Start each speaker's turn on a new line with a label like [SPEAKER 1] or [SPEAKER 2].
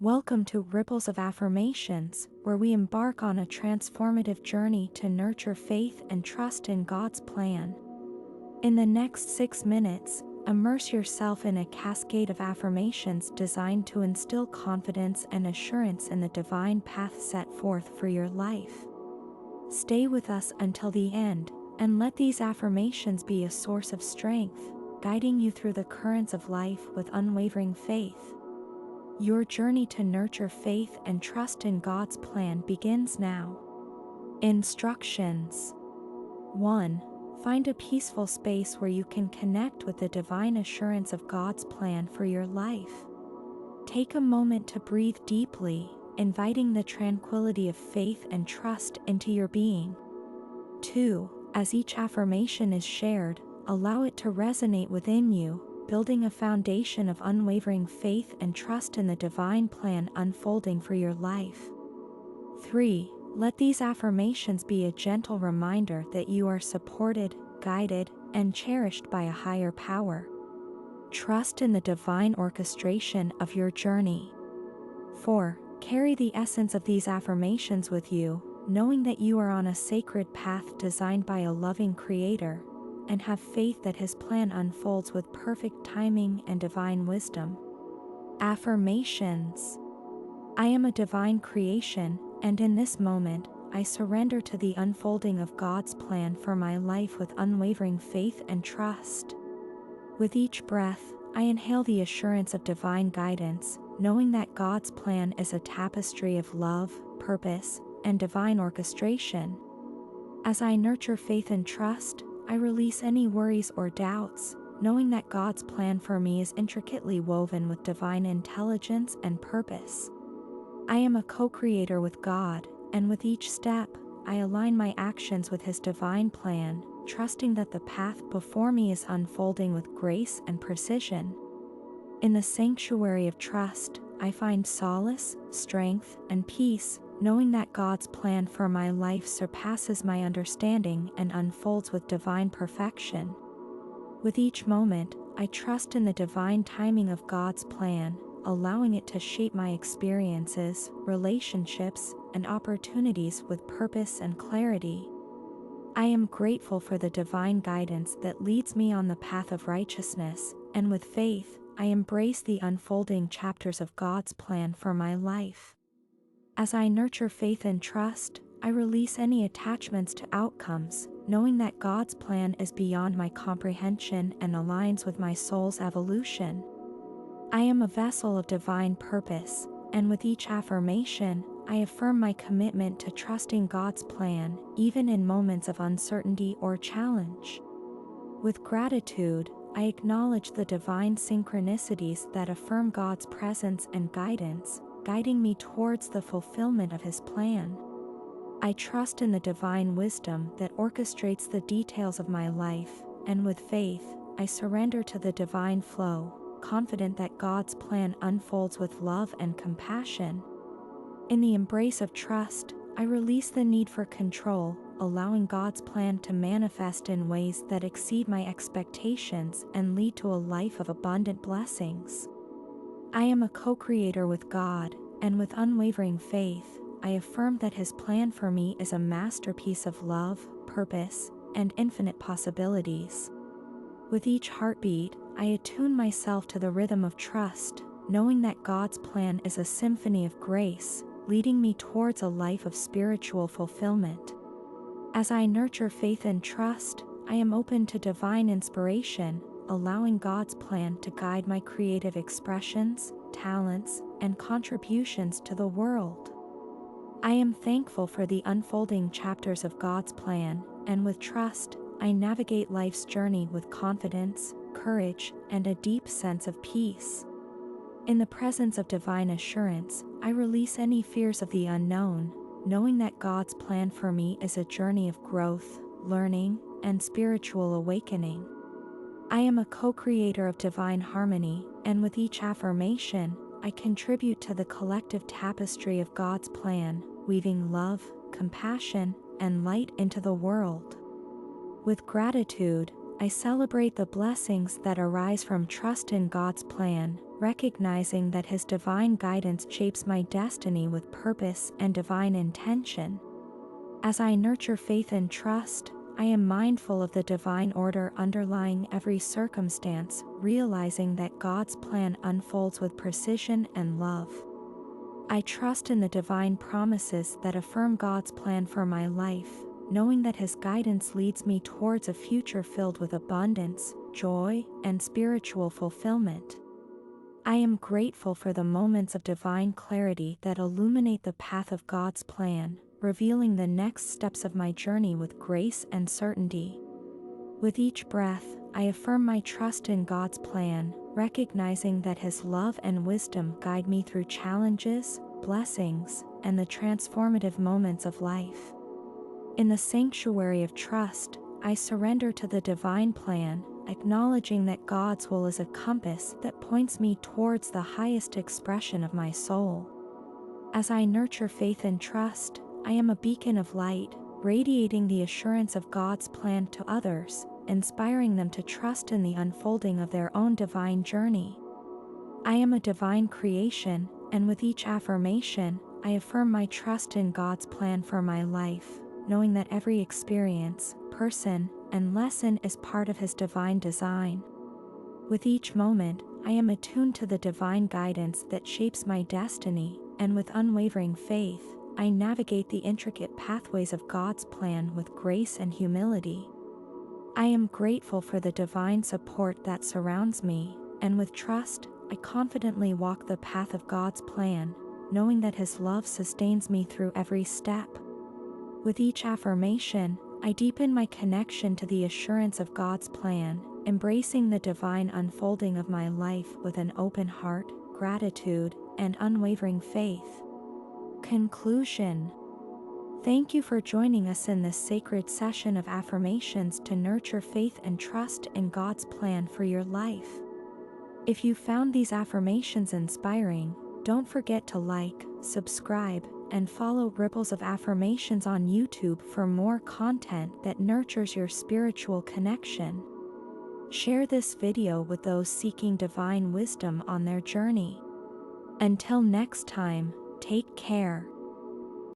[SPEAKER 1] Welcome to Ripples of Affirmations, where we embark on a transformative journey to nurture faith and trust in God's plan. In the next 6 minutes, immerse yourself in a cascade of affirmations designed to instill confidence and assurance in the divine path set forth for your life. Stay with us until the end, and let these affirmations be a source of strength, guiding you through the currents of life with unwavering faith. Your journey to nurture faith and trust in God's plan begins now. Instructions. 1. Find a peaceful space where you can connect with the divine assurance of God's plan for your life. Take a moment to breathe deeply, inviting the tranquility of faith and trust into your being. 2. As each affirmation is shared, allow it to resonate within you, building a foundation of unwavering faith and trust in the divine plan unfolding for your life. 3. Let these affirmations be a gentle reminder that you are supported, guided, and cherished by a higher power. Trust in the divine orchestration of your journey. 4. Carry the essence of these affirmations with you, knowing that you are on a sacred path designed by a loving Creator, and have faith that His plan unfolds with perfect timing and divine wisdom. Affirmations. I am a divine creation, and in this moment, I surrender to the unfolding of God's plan for my life with unwavering faith and trust. With each breath, I inhale the assurance of divine guidance, knowing that God's plan is a tapestry of love, purpose, and divine orchestration. As I nurture faith and trust, I release any worries or doubts, knowing that God's plan for me is intricately woven with divine intelligence and purpose. I am a co-creator with God, and with each step, I align my actions with His divine plan, trusting that the path before me is unfolding with grace and precision. In the sanctuary of trust, I find solace, strength, and peace, knowing that God's plan for my life surpasses my understanding and unfolds with divine perfection. With each moment, I trust in the divine timing of God's plan, allowing it to shape my experiences, relationships, and opportunities with purpose and clarity. I am grateful for the divine guidance that leads me on the path of righteousness, and with faith, I embrace the unfolding chapters of God's plan for my life. As I nurture faith and trust, I release any attachments to outcomes, knowing that God's plan is beyond my comprehension and aligns with my soul's evolution. I am a vessel of divine purpose, and with each affirmation, I affirm my commitment to trusting God's plan, even in moments of uncertainty or challenge. With gratitude, I acknowledge the divine synchronicities that affirm God's presence and guidance, guiding me towards the fulfillment of His plan. I trust in the divine wisdom that orchestrates the details of my life, and with faith, I surrender to the divine flow, confident that God's plan unfolds with love and compassion. In the embrace of trust, I release the need for control, allowing God's plan to manifest in ways that exceed my expectations and lead to a life of abundant blessings. I am a co-creator with God, and with unwavering faith, I affirm that His plan for me is a masterpiece of love, purpose, and infinite possibilities. With each heartbeat, I attune myself to the rhythm of trust, knowing that God's plan is a symphony of grace, leading me towards a life of spiritual fulfillment. As I nurture faith and trust, I am open to divine inspiration, allowing God's plan to guide my creative expressions, talents, and contributions to the world. I am thankful for the unfolding chapters of God's plan, and with trust, I navigate life's journey with confidence, courage, and a deep sense of peace. In the presence of divine assurance, I release any fears of the unknown, knowing that God's plan for me is a journey of growth, learning, and spiritual awakening. I am a co-creator of divine harmony, and with each affirmation, I contribute to the collective tapestry of God's plan, weaving love, compassion, and light into the world. With gratitude, I celebrate the blessings that arise from trust in God's plan, recognizing that His divine guidance shapes my destiny with purpose and divine intention. As I nurture faith and trust, I am mindful of the divine order underlying every circumstance, realizing that God's plan unfolds with precision and love. I trust in the divine promises that affirm God's plan for my life, knowing that His guidance leads me towards a future filled with abundance, joy, and spiritual fulfillment. I am grateful for the moments of divine clarity that illuminate the path of God's plan, revealing the next steps of my journey with grace and certainty. With each breath, I affirm my trust in God's plan, recognizing that His love and wisdom guide me through challenges, blessings, and the transformative moments of life. In the sanctuary of trust, I surrender to the divine plan, acknowledging that God's will is a compass that points me towards the highest expression of my soul. As I nurture faith and trust, I am a beacon of light, radiating the assurance of God's plan to others, inspiring them to trust in the unfolding of their own divine journey. I am a divine creation, and with each affirmation, I affirm my trust in God's plan for my life, knowing that every experience, person, and lesson is part of His divine design. With each moment, I am attuned to the divine guidance that shapes my destiny, and with unwavering faith, I navigate the intricate pathways of God's plan with grace and humility. I am grateful for the divine support that surrounds me, and with trust, I confidently walk the path of God's plan, knowing that His love sustains me through every step. With each affirmation, I deepen my connection to the assurance of God's plan, embracing the divine unfolding of my life with an open heart, gratitude, and unwavering faith. Conclusion. Thank you for joining us in this sacred session of affirmations to nurture faith and trust in God's plan for your life. If you found these affirmations inspiring, don't forget to like, subscribe, and follow Ripples of Affirmations on YouTube for more content that nurtures your spiritual connection. Share this video with those seeking divine wisdom on their journey. Until next time, take care.